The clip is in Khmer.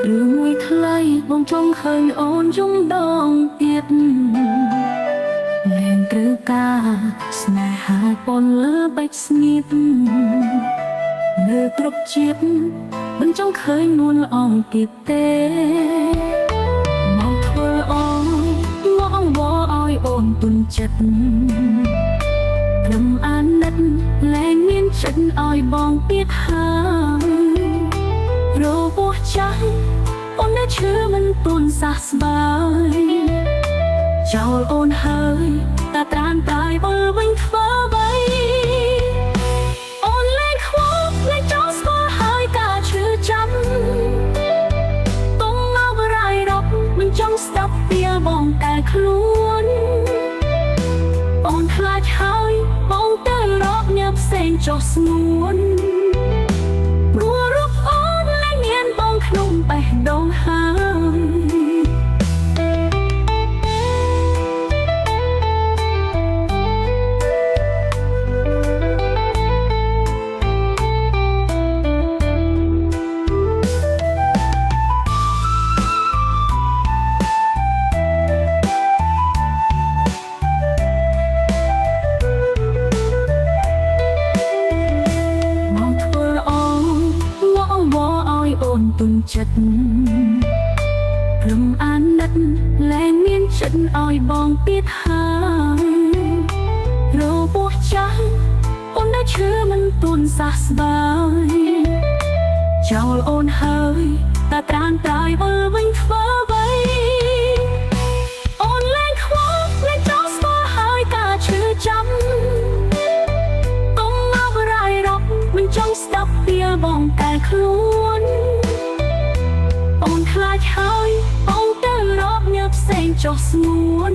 หรือមួយថ្លៃបងចង់ឃើញអូនយំដងទៀតលែងត្រូវការស្នេហាពន្លឺបេះស្ងៀតនៅគ្រប់ជាតិមិនចង់ឃើញនួនអងទៀតទេមកធ្វើអូនមកអង្វរឲ្យអូនទុនចិត្តព្រមអាណិតលែងមានចិត្តឲ្យបងទៀតហើយរបួសចាស់អូននៅឈឺមិនទូនសះស្បើយចោលអូនហើយតាត្រានតើយបើវិញធ្វើអ្វីអូនលែងខ្វល់លែងចោលស្គាល់ហើយការឈឺចាំតុងមកបរាយរកមិនចង់ស្ដាប់ពីបងតែខ្លួនអូនខ្លាចហើយបងទៅរកអ្នកផ្សេងចោះស្ងួនព្រោះរូបអូនលែងមានបងក្នុងបេះដូងហើយទុនចិត្តព្រមអាណិតលែងមានចិត្តឲ្យបងទៀតហើយរបួសចាស់អូននៅឈឺមិនទូនសះស្បើយចោលអូនហើយតាត្រានតើយបើវិញធ្វើអ្វីអូនលែងខ្វល់លែងចោលស្គាល់ហើយការឈឺចាំតុងមកបរាយរកមិនចង់ស្ដាប់ពីបងតែខ្លួនអូនខ្លាចហើយបងទៅរកអ្នកផ្សេងចោះស្ងួន